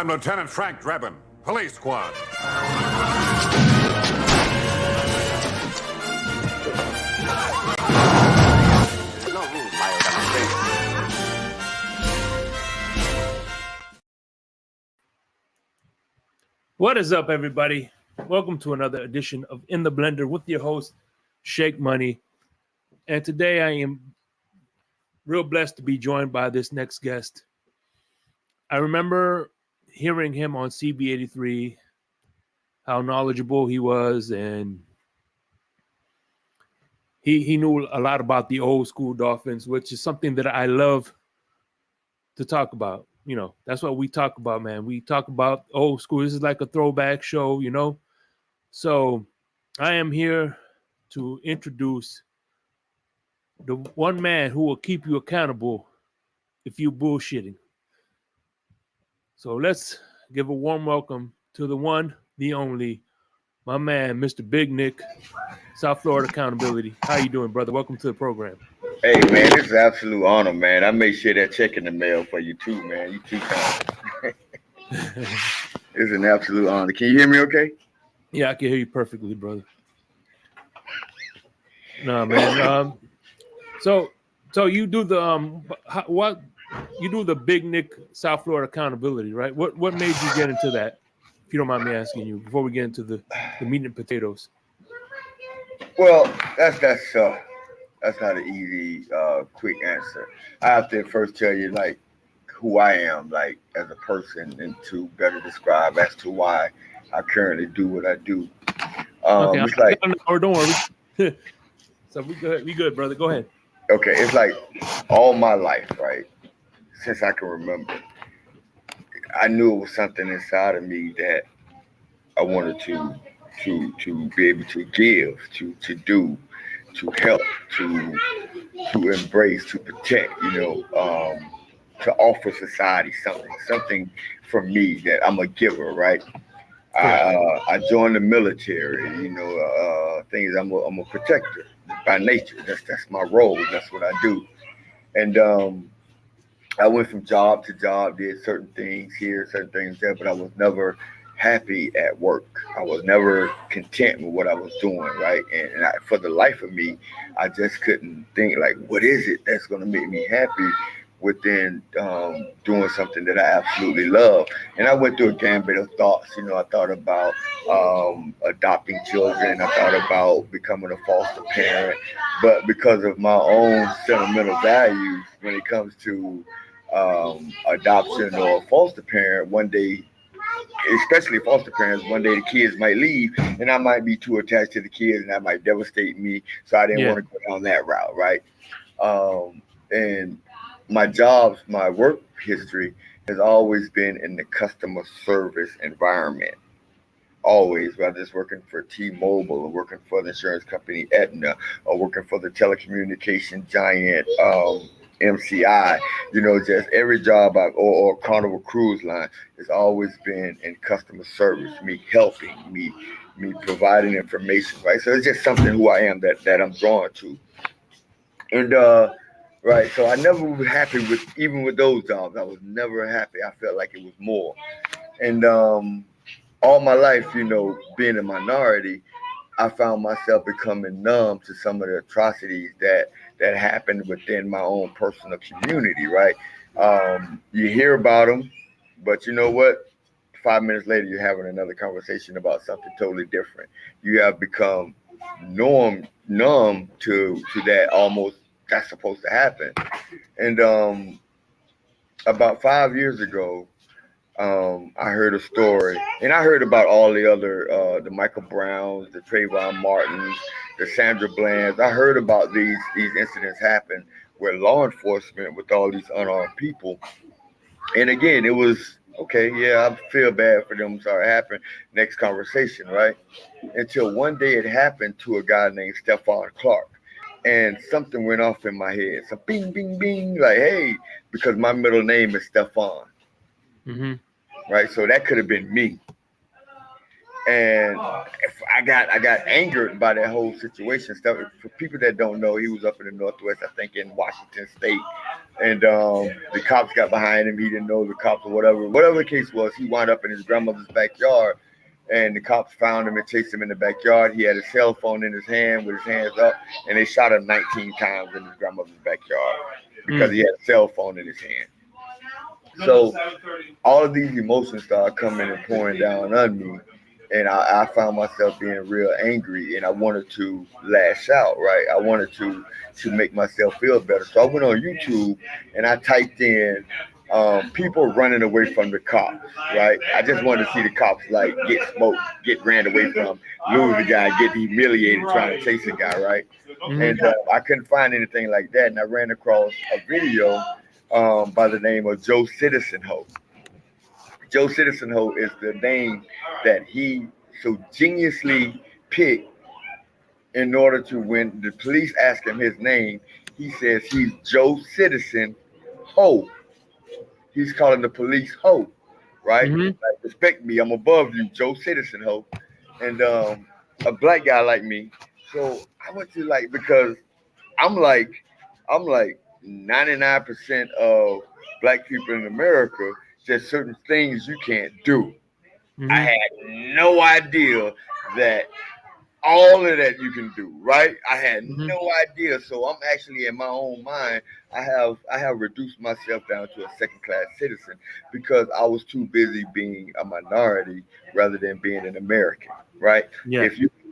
I'm Lieutenant Frank Drebin, Police Squad. There's no rules, my organization. What is up, everybody? Welcome to another edition of In the Blender with your host, Shake Money. And today I am real blessed to be joined by this next guest. I remember hearing him on CB83, how knowledgeable he was, and he knew a lot about the old school Dolphins, which is something that I love to talk about. You know, that's what we talk about, man. We talk about old school. This is like a throwback show, you know? So I am here to introduce the one man who will keep you accountable if you bullshitting. So let's give a warm welcome to the one, the only, my man, Mr. Big Nick, South Florida Accountability. How you doing, brother? Welcome to the program. Hey, man, it's an absolute honor, man. I made sure that check in the mail for you, too, man. You too kind. It's an absolute honor. Can you hear me okay? Yeah, I can hear you perfectly, brother. No, man. So you do the what? You do the Big Nick South Florida Accountability, right? What made you get into that? If you don't mind me asking you, before we get into the meat and potatoes. Well, that's not an easy, quick answer. I have to first tell you, like, who I am, like, as a person, and to better describe as to why I currently do what I do. Okay, it's like, or don't worry. So we good, brother. Go ahead. okay, it's like all my life, right? Since I can remember, I knew it was something inside of me that I wanted to be able to give, to do, to help, to embrace, to protect, to offer society something from me that I'm a giver, right? I joined the military, things I'm a protector by nature. That's my role. That's what I do. And I went from job to job, did certain things here, certain things there, but I was never happy at work. I was never content with what I was doing, right? And for the life of me, I just couldn't think, like, what is it that's going to make me happy within doing something that I absolutely love. And I went through a gambit of thoughts. I thought about adopting children. I thought about becoming a foster parent. But because of my own sentimental values when it comes to adoption or foster parent, one day, especially foster parents, one day the kids might leave and I might be too attached to the kids and that might devastate me. So I didn't want to go down that route, right? And my work history has always been in the customer service environment. Always, whether it's working for T-Mobile or working for the insurance company Aetna or working for the telecommunication giant MCI, just every job or Carnival Cruise Line has always been in customer service, me helping, me providing information, right? So it's just something who I am that I'm drawn to. And right, so I never was happy even with those jobs. I was never happy. I felt like it was more. And all my life, being a minority, I found myself becoming numb to some of the atrocities that happened within my own personal community, right? You hear about them, but you know what? 5 minutes later, you're having another conversation about something totally different. You have become numb to that, almost that's supposed to happen. And about 5 years ago, I heard a story, and I heard about all the other, the Michael Browns, the Trayvon Martins, the Sandra Blands. I heard about these incidents happen where law enforcement with all these unarmed people. And again, it was okay. Yeah, I feel bad for them. Sorry, it happened. Next conversation, right? Until one day it happened to a guy named Stephon Clark. And something went off in my head. So bing, bing, bing, like, hey, because my middle name is Stephon. Mm-hmm. Right? So that could have been me. And if I got angered by that whole situation. Stuff for people that don't know, he was up in the Northwest, I think in Washington State, And the cops got behind him. He didn't know the cops or whatever. Whatever the case was, he wound up in his grandmother's backyard, and the cops found him and chased him in the backyard. He had a cell phone in his hand with his hands up, and they shot him 19 times in his grandmother's backyard because he had a cell phone in his hand. So all of these emotions started coming and pouring down on me, and I found myself being real angry, and I wanted to lash out, right? I wanted to make myself feel better. So I went on YouTube and I typed in people running away from the cops, right? I just wanted to see the cops like get smoked, get ran away from, lose the guy, get humiliated trying to chase a guy, right? And I couldn't find anything like that, and I ran across a video by the name of Joe Citizen Ho. Joe Citizen Ho is the name that he so geniusly picked in order to, when the police ask him his name, he says he's Joe Citizen Ho. He's calling the police Ho, right? Like, respect me, I'm above you, Joe Citizen Ho. And a black guy like me. So I went to because I'm like 99% of black people in America, there's certain things you can't do. I had no idea that all of that you can do, right? I had no idea. So I'm actually, in my own mind, I have reduced myself down to a second-class citizen because I was too busy being a minority rather than being an American, right? Yeah.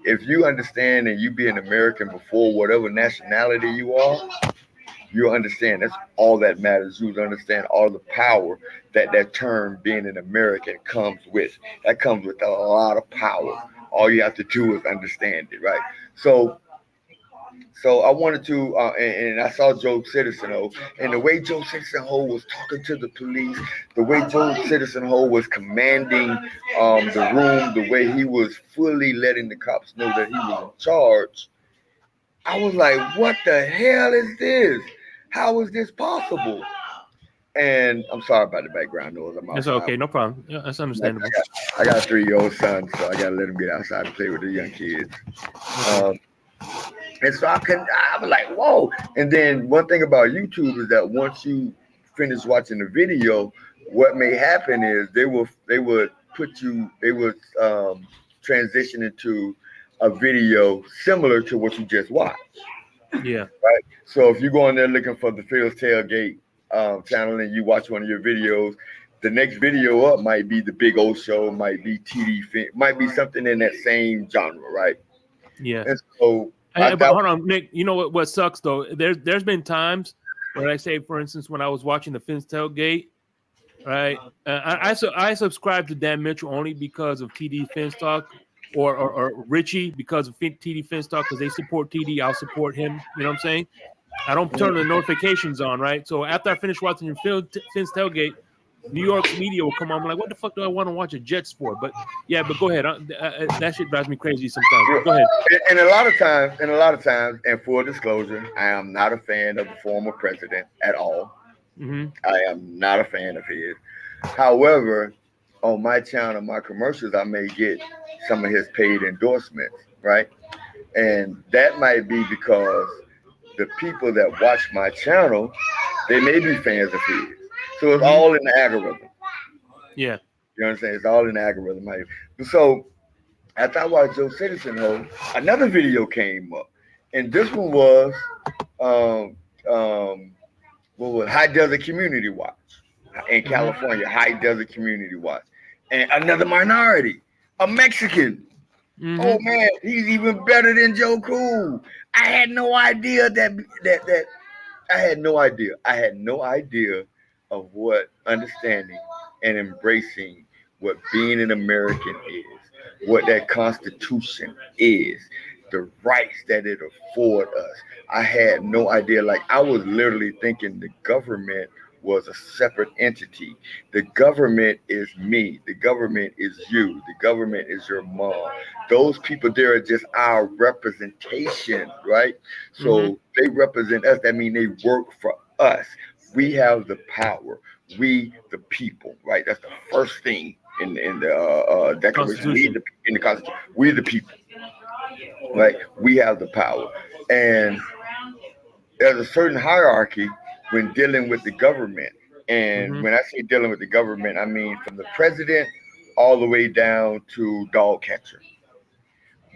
If you understand and you be an American before whatever nationality you are, you understand that's all that matters. You understand all the power that term being an American comes with. That comes with a lot of power. All you have to do is understand it, right? So I wanted to, and I saw Joe Citizen Ho, and the way Joe Citizen Ho was talking to the police, the way Joe Citizen Ho was commanding the room, the way he was fully letting the cops know that he was in charge, I was like, what the hell is this? How is this possible? And I'm sorry about the background noise. It's okay, no problem. Yeah, that's understandable. I got a 3-year-old son, so I gotta let him get outside and play with the young kids. And so I was like, whoa. And then one thing about YouTube is that once you finish watching the video, what may happen is they would transition into a video similar to what you just watched. Yeah. Right. So if you go on there looking for the Phil's Tailgate channel and you watch one of your videos, the next video up might be the Big O Show, might be TD Fin, might be something in that same genre, right? Yeah. And so, but hold on, Nick. You know what sucks though? There's been times where I say, for instance, when I was watching the Phil's Tailgate, right? I subscribe to Dan Mitchell only because of TD Finstock or Richie because of TD Finstock because they support TD. I'll support him. You know what I'm saying? I don't turn the notifications on, right? So after I finish watching Finn's Tailgate, New York's media will come on. I'm like, what the fuck do I want to watch a Jets for? But yeah, but go ahead. That shit drives me crazy sometimes. Go ahead. And a lot of times, and full disclosure, I am not a fan of the former president at all. I am not a fan of his. However, on my channel, my commercials, I may get some of his paid endorsements, right? And that might be because the people that watch my channel, they may be fans of his. So it's all in the algorithm. Yeah. You know what I'm saying? It's all in the algorithm. So after I watched Joe Citizen Ho, another video came up. And this one was High Desert Community Watch in California. High Desert Community Watch. And another minority, a Mexican. Oh man, he's even better than Joe Cool. I had no idea that I had no idea. I had no idea of what understanding and embracing what being an American is, what that Constitution is, the rights that it affords us. I had no idea. Like, I was literally thinking the government was a separate entity. The government is me. The government is you. The government is your mom. Those people there are just our representation, right? So they represent us. That means they work for us. We have the power. We, the people, right? That's the first thing in the Declaration. In the Constitution. We, the people, right? We have the power. And there's a certain hierarchy when dealing with the government. And Mm-hmm. when I say dealing with the government, I mean from the president all the way down to dog catcher.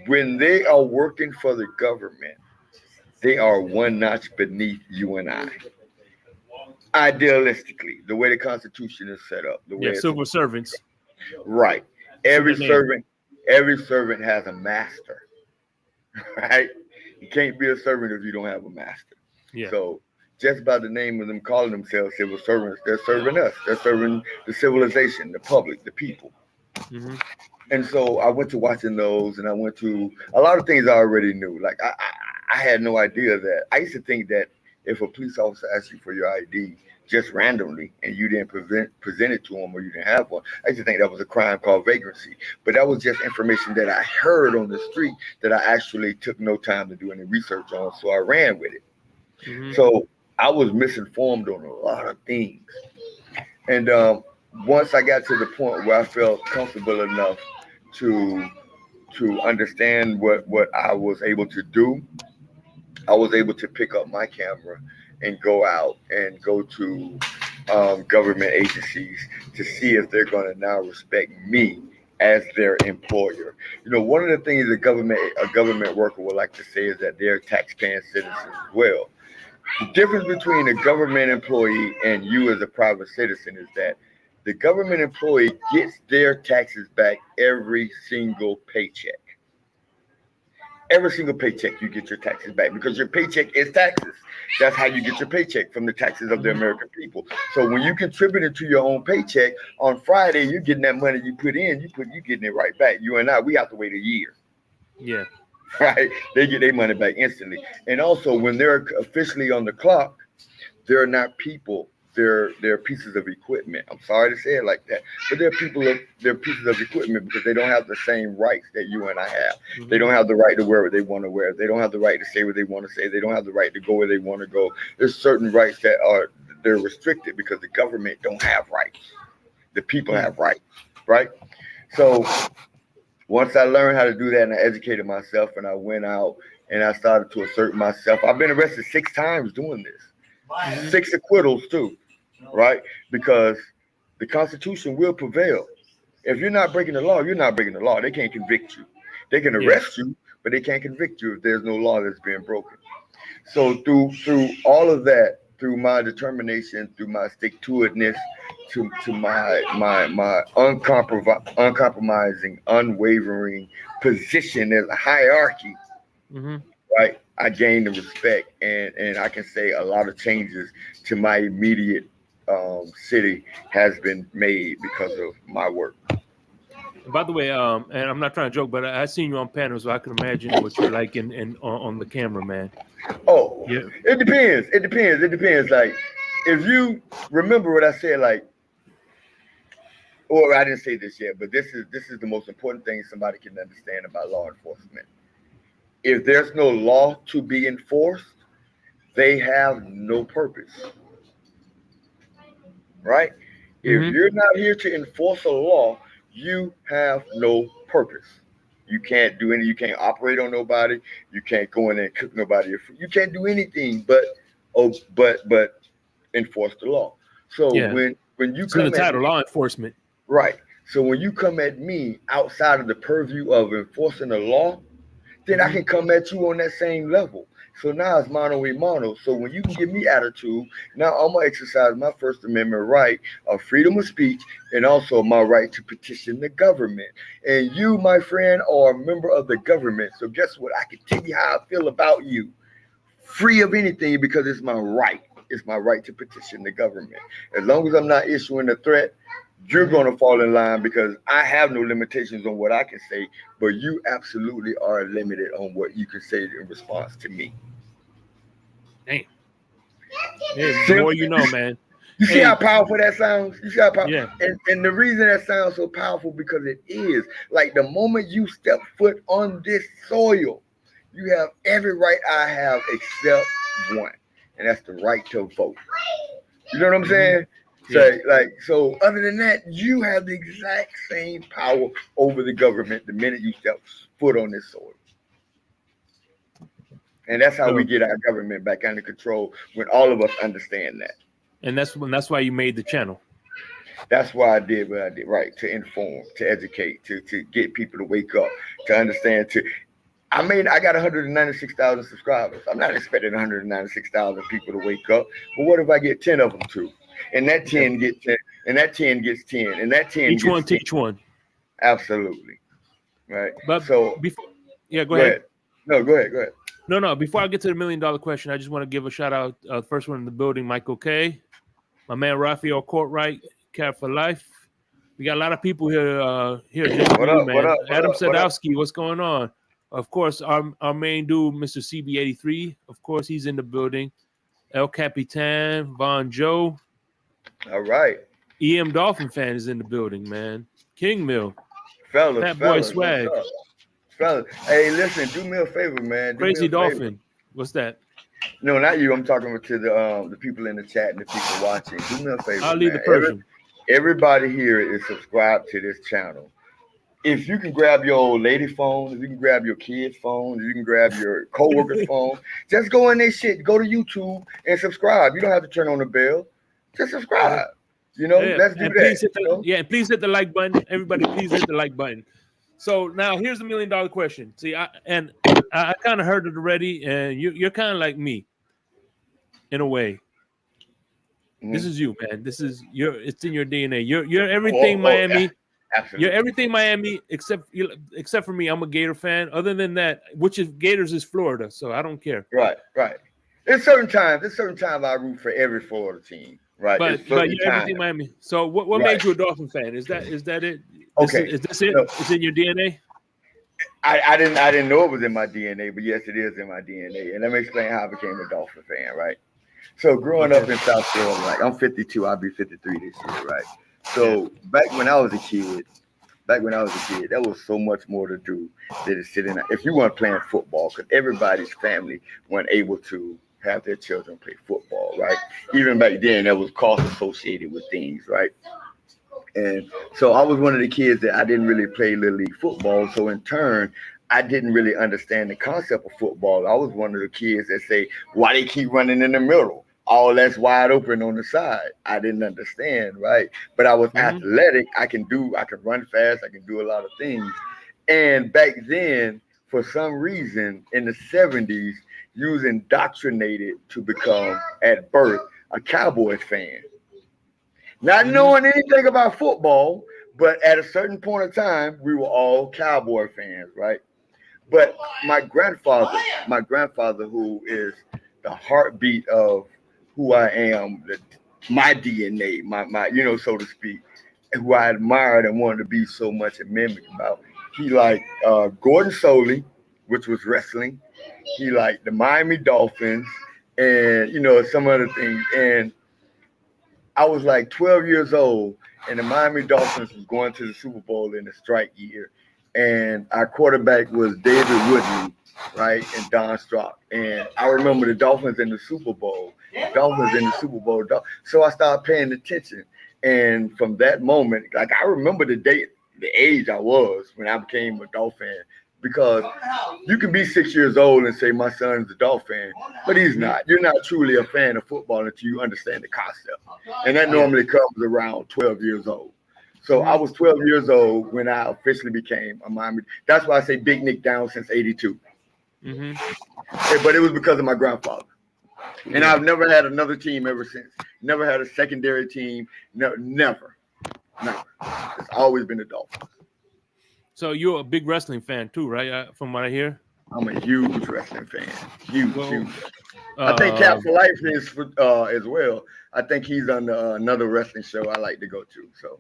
When they are working for the government, they are one notch beneath you and I. Idealistically, the way the Constitution is set up, the way Yeah, it's civil servants. right. That's what Every they name. servant has a master, right? You can't be a servant if you don't have a master. Yeah. So just by the name of them calling themselves civil servants, they're serving us. They're serving the civilization, the public, the people. Mm-hmm. And so I went to watching those, and I went to a lot of things I already knew. Like I had no idea that I used to think that if a police officer asked you for your ID just randomly and you didn't present it to them or you didn't have one, I used to think that was a crime called vagrancy. But that was just information that I heard on the street that I actually took no time to do any research on, so I ran with it. Mm-hmm. So I was misinformed on a lot of things. And once I got to the point where I felt comfortable enough to understand what I was able to do, I was able to pick up my camera and go out and go to government agencies to see if they're going to now respect me as their employer. You know, one of the things a government worker would like to say is that they're tax-paying citizens as well. The difference between a government employee and you as a private citizen is that the government employee gets their taxes back every single paycheck. Every single paycheck you get your taxes back because your paycheck is taxes. That's how you get your paycheck, from the taxes of the Mm-hmm. American people. So when you contribute it to your own paycheck on Friday, you're getting that money you put in, you getting it right back. You and I, we have to wait a year. Yeah. Right? They get their money back instantly. And also when they're officially on the clock, they're not people. They're pieces of equipment. I'm sorry to say it like that, but they're pieces of equipment because they don't have the same rights that you and I have. They Mm-hmm. don't have the right to wear what they want to wear. They don't have the right to say what they want to say. They don't have the right to go where they want to go. There's certain rights that they're restricted because the government don't have rights. The people Mm-hmm. have rights, right? So once I learned how to do that and I educated myself and I went out and I started to assert myself, I've been arrested 6 times doing this, Mm-hmm. 6 acquittals too, right? Because the Constitution will prevail. If you're not breaking the law, you're not breaking the law. They can't convict you. They can Yeah. arrest you, but they can't convict you if there's no law that's being broken. So through all of that, through my determination, through my stick to itness, to my uncompromising, unwavering position as a hierarchy, Mm-hmm. right? I gained the respect, and I can say a lot of changes to my immediate city has been made because of my work. And by the way, and I'm not trying to joke, but I seen you on panels, so I can imagine what you're like in on the camera, man. Oh, Yeah. it depends. It depends. It depends. Like, if you remember what I said, like, or I didn't say this yet, but this is the most important thing somebody can understand about law enforcement. If there's no law to be enforced, they have no purpose, right? If Mm-hmm. you're not here to enforce a law, you have no purpose. You can't do any. You can't operate on nobody. You can't go in there and cook nobody. You can't do anything but enforce the law. So Yeah. when you It's in the come at title, me, law enforcement. right? So when you come at me outside of the purview of enforcing the law, then I Mm-hmm. can come at you on that same level. So now it's mano a mano. So when you can give me attitude, now I'm gonna exercise my First Amendment right of freedom of speech and also my right to petition the government. And you, my friend, are a member of the government. So guess what? I can tell you how I feel about you, free of anything, because it's my right. It's my right to petition the government. As long as I'm not issuing a threat, you're Mm-hmm. going to fall in line because I have no limitations on what I can say, but you absolutely are limited on what you can say in response to me. Damn. Hey, See, more you know, man. you see how Hey, powerful that sounds? You see how powerful? yeah. And the reason that sounds so powerful because it is. Like the moment you step foot on this soil, you have every right I have except one, and that's the right to vote. You know what I'm Mm-hmm. saying? Yeah. So other than that, you have the exact same power over the government the minute you step foot on this soil. And that's how we So- get our government back under control when all of us understand that. And that's why you made the channel. That's why I did what I did, right? To inform, to educate, to get people to wake up, to understand. I got 196,000 subscribers. I'm not expecting 196,000 people to wake up. But what if I get 10 of them to? And that 10 get 10, and that 10 gets 10, and that 10 Each gets one 10. teach one. Absolutely. Right. But so before, yeah, go ahead. No, go ahead. No. Before I get to the $1 million question, I just want to give a shout out. First one in the building, Michael K, my man Raphael Courtright, Cat for Life. We got a lot of people here. What up, man. what up, Adam what up? Sadowski, what's going on? Of course, our main dude, Mr. CB83. Of course, he's in the building. El Capitan, Von Joe. All right. EM Dolphin fan is in the building, man. King Mill. Fellas, Fat Boy fellas, Swag. what's up? Fellas, hey, listen, do me a favor, man. Do me Crazy a favor. Dolphin. What's that? No, not you. I'm talking to the people in the chat and the people watching. Do me a favor. I'll leave man. the Persian. Everybody here is subscribed to this channel. If you can grab your old lady phone, if you can grab your kid's phone, if you can grab your co-worker's phone, just go in this shit, go to YouTube and subscribe. You don't have to turn on the bell. Just subscribe. You know, let's do that. Please hit the like button. Everybody, please hit the like button. So now here's the $1 million question. See, I kind of heard it already, and you're kind of like me in a way. Mm-hmm. This is you, man. It's in your DNA. You're everything Miami. Absolutely. You're everything Miami except for me. I'm a Gator fan. Other than that, which is Gators is Florida, so I don't care. Right. There's certain times I root for every Florida team. Right. But you're everything Miami. So what made you a Dolphin fan? Is that it? Okay. Is this it? It's in your DNA? I didn't know it was in my DNA, but yes, it is in my DNA. And let me explain how I became a Dolphin fan, right? So growing up in South Florida, like I'm 52, I'll be 53 this year, right? So back when I was a kid, there was so much more to do than to sit in. If you weren't playing football, because everybody's family weren't able to have their children play football, right? Even back then, there was cost associated with things, right? And so I was one of the kids that I didn't really play Little League football. So in turn, I didn't really understand the concept of football. I was one of the kids that say, why they keep running in the middle? All that's wide open on the side. I didn't understand, right? But I was athletic. I can run fast. I can do a lot of things. And back then, for some reason, in the 70s, you was indoctrinated to become, at birth, a Cowboys fan. Not knowing anything about football, but at a certain point of time, we were all Cowboy fans, right? But my grandfather, who is the heartbeat of who I am, my DNA, my so to speak, who I admired and wanted to be so much a mimic about. He liked Gordon Soley, which was wrestling. He liked the Miami Dolphins and, some other things. And I was like 12 years old, and the Miami Dolphins was going to the Super Bowl in the strike year. And our quarterback was David Woodley, right, and Don Strock. And I remember the Dolphins in the Super Bowl. So I started paying attention. And from that moment, like I remember the age I was when I became a Dolphin, because you can be 6 years old and say my son's a Dolphin, but he's not. You're not truly a fan of football until you understand the concept. And that normally comes around 12 years old. So I was 12 years old when I officially became a Miami. That's why I say Big Nick down since 82. But it was because of my grandfather. And I've never had another team ever since. Never had a secondary team. No, never. It's always been the Dolphins. So you're a big wrestling fan too, right? From what I hear. I'm a huge wrestling fan. Huge. I think Cat for Life is as well. I think he's on another wrestling show I like to go to. So.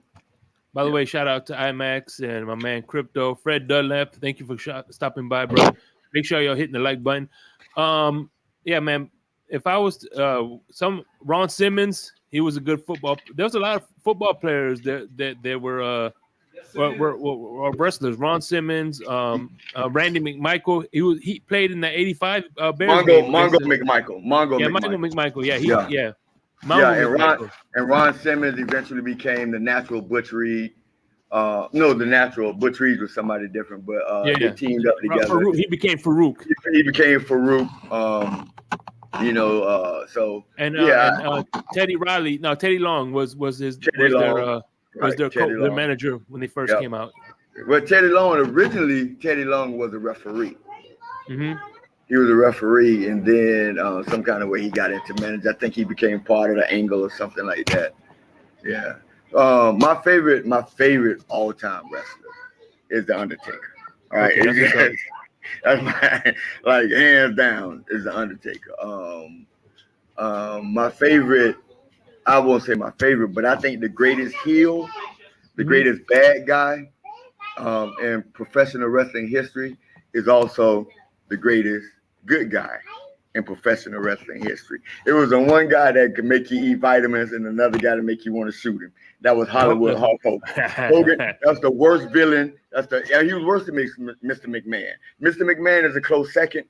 By the way, shout out to IMAX and my man Crypto, Fred Dunlap. Thank you for stopping by, bro. Make sure y'all hitting the like button. Yeah, man. If I was Ron Simmons, he was a good football. There was a lot of football players that were wrestlers. Ron Simmons, Randy McMichael. He played in the '85 Bears. Mongo McMichael. Yeah. And Ron Simmons eventually became the Natural Butch Reed No, the natural. Butch Reed was somebody different, but they teamed up together. Farouk, he became Farouk. He became Farouk. So Teddy Riley. No, Teddy Long was Teddy Long, their manager when they first came out. Well, Teddy Long was a referee. Mm-hmm. He was a referee, and then some kind of way he got into management. I think he became part of the Angle or something like that. Yeah. My favorite all-time wrestler is the Undertaker. All right, okay, that's my hands down is the Undertaker. My favorite, I won't say my favorite, but I think the greatest heel, the greatest bad guy in professional wrestling history is also the greatest good guy in professional wrestling history. It was the one guy that could make you eat vitamins and another guy to make you want to shoot him. That was Hollywood Hulk Hogan. That's the worst villain. He was worse than Mr. McMahon. Mr. McMahon is a close second.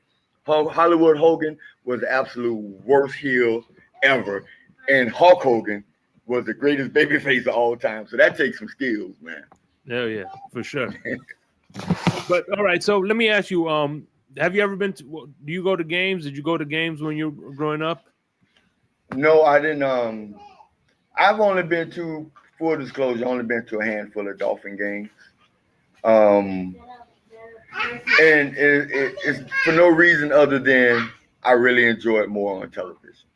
Hollywood Hogan was the absolute worst heel ever. And Hulk Hogan was the greatest babyface of all time. So that takes some skills, man. Oh, yeah, for sure. But all right, so let me ask you, have you ever been to, do you go to games? Did you go to games when you were growing up? No, I didn't. I've only been to, full disclosure, only been to a handful of Dolphin games. And it's for no reason other than I really enjoy it more on television.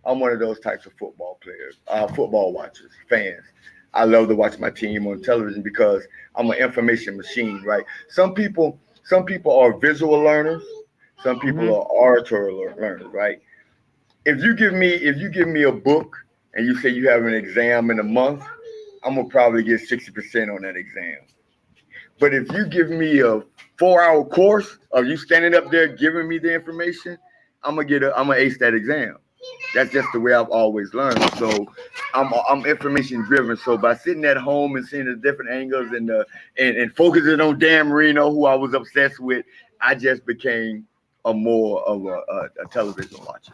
I'm one of those types of football players, football watchers, fans. I love to watch my team on television because I'm an information machine, right? Some people are visual learners. Some people are auditory learners, right? If you give me a book and you say you have an exam in a month, I'm gonna probably get 60% on that exam. But if you give me a 4-hour course of you standing up there giving me the information, I'm gonna ace that exam. That's just the way I've always learned. So I'm information driven. So by sitting at home and seeing the different angles and focusing on Dan Marino, who I was obsessed with, I just became more of a television watcher.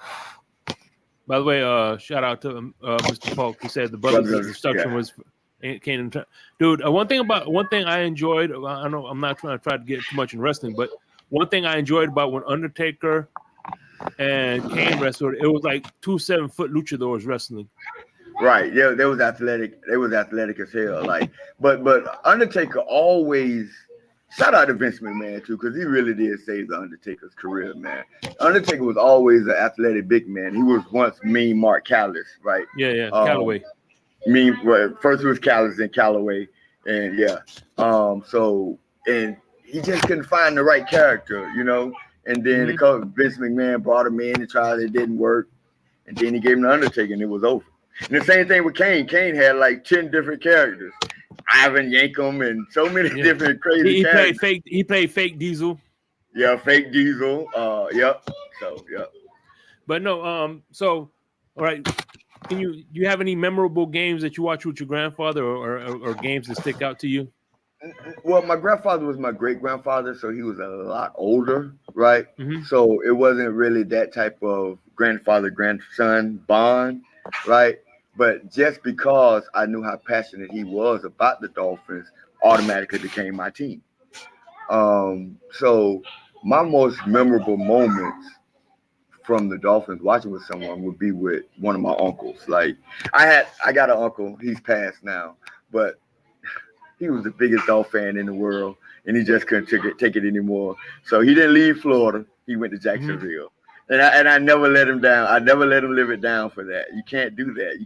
By the way, shout out to Mr. Polk. He said the Brothers instruction was came in. Dude, one thing I enjoyed. I know I'm not trying to get too much in wrestling, but one thing I enjoyed about when Undertaker and Kane wrestled, it was like 2 7-foot luchadors wrestling. Right. Yeah, they was athletic. They was athletic as hell. Like, but Undertaker always. Shout out to Vince McMahon too, because he really did save the Undertaker's career, man. Undertaker was always an athletic big man. He was once Mean Mark Callis, right? Yeah, Calloway. First it was Callis, then Calloway, and and he just couldn't find the right character, you know. And then Vince McMahon brought him in and tried it, didn't work, and then he gave him the Undertaker, and it was over. And the same thing with Kane. Kane had like 10 different characters. Ivan Yankum and so many different crazy characters. He played fake Diesel. Yeah, fake Diesel. Yep. So yep. But no, so all right. Do you have any memorable games that you watch with your grandfather or games that stick out to you? Well, my grandfather was my great grandfather, so he was a lot older, right? Mm-hmm. So it wasn't really that type of grandfather-grandson bond, right? But just because I knew how passionate he was about the Dolphins, automatically became my team. So my most memorable moments from the Dolphins watching with someone would be with one of my uncles. Like I got an uncle, he's passed now, but he was the biggest Dolphin fan in the world, and he just couldn't take it anymore. So he didn't leave Florida. He went to Jacksonville. And I never let him down. I never let him live it down for that. You can't do that. You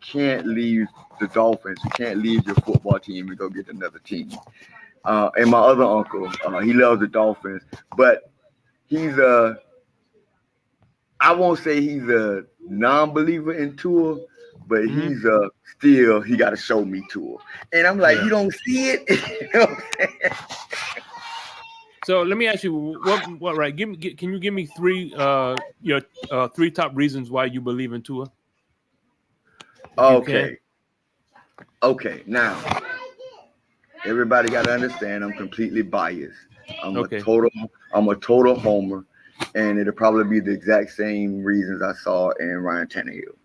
can't leave the Dolphins. You can't leave your football team and go get another team. And my other uncle, he loves the Dolphins, but I won't say he's a non-believer in Tua, but he's still, he got to show me Tua. And I'm like, you don't see it? You know what I'm saying? So let me ask you, what right? Can you give me your 3 top reasons why you believe in Tua? Okay. Now, everybody got to understand I'm completely biased. I'm a total homer, and it'll probably be the exact same reasons I saw in Ryan Tannehill.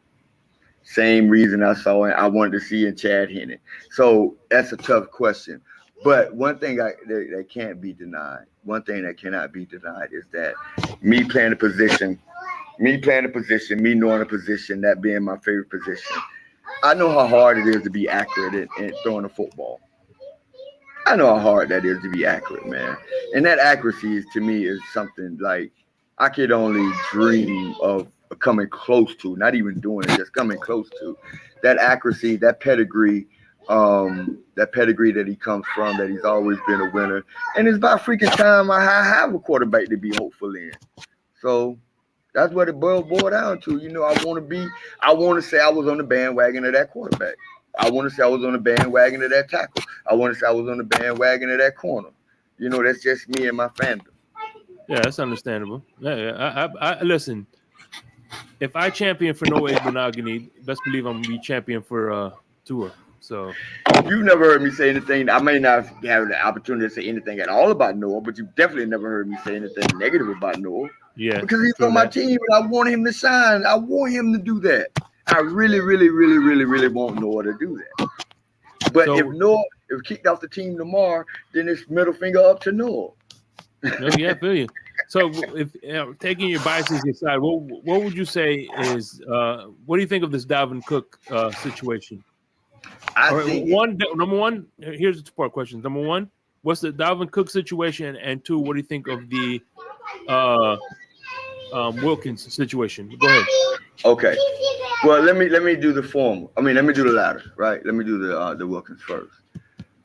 Same reason I wanted to see in Chad Henne. So that's a tough question. But one thing that can't be denied, one thing that cannot be denied is that me playing the position, me knowing the position, that being my favorite position, I know how hard it is to be accurate in throwing a football. I know how hard that is to be accurate, man. And that accuracy is, to me, is something like I could only dream of coming close to, not even doing it, just coming close to. That accuracy, that pedigree that he comes from, that he's always been a winner. And it's about freaking time I have a quarterback to be hopeful in. So that's what it boiled down to. You know, I want to say I was on the bandwagon of that quarterback. I want to say I was on the bandwagon of that tackle. I want to say I was on the bandwagon of that corner. You know, that's just me and my fandom. Yeah, that's understandable. Yeah. I listen. If I champion for Noah Benogany, best believe I'm gonna be champion for Tua. So you've never heard me say anything. I may not have the opportunity to say anything at all about Noah, but you've definitely never heard me say anything negative about Noah. Yeah, because he's on my team and I want him to shine. I want him to do that. I really, really, really, really, really want Noah to do that. But if Noah is kicked off the team tomorrow, then it's middle finger up to Noah. Yeah, I feel you. So, if taking your biases aside, what would you say is what do you think of this Dalvin Cook situation? Number one, here's the two-part questions. Number one, what's the Dalvin Cook situation? And two, what do you think of the Wilkins situation? Go ahead. Okay. Well, let me do the former. I mean, let me do the latter, right? Let me do the Wilkins first.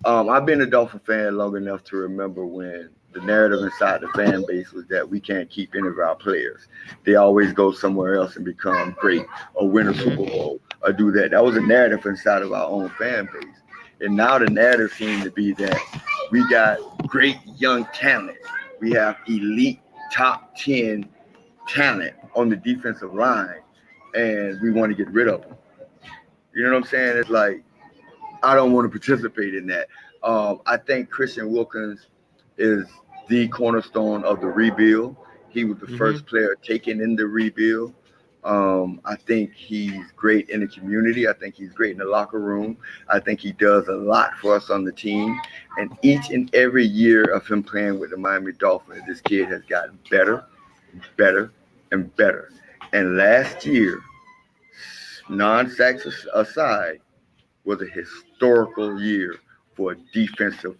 I've been a Dolphin fan long enough to remember when the narrative inside the fan base was that we can't keep any of our players. They always go somewhere else and become great or win a Super Bowl or do that. That was a narrative inside of our own fan base. And now the narrative seems to be that we got great young talent. We have elite top 10 talent on the defensive line, and we want to get rid of them. You know what I'm saying? It's like, I don't want to participate in that. I think Christian Wilkins is the cornerstone of the rebuild. He was the first player taken in the rebuild. I think he's great in the community. I think he's great in the locker room. I think he does a lot for us on the team. And each and every year of him playing with the Miami Dolphins, this kid has gotten better, better, and better. And last year, non-sacks aside, was a historical year for a defensive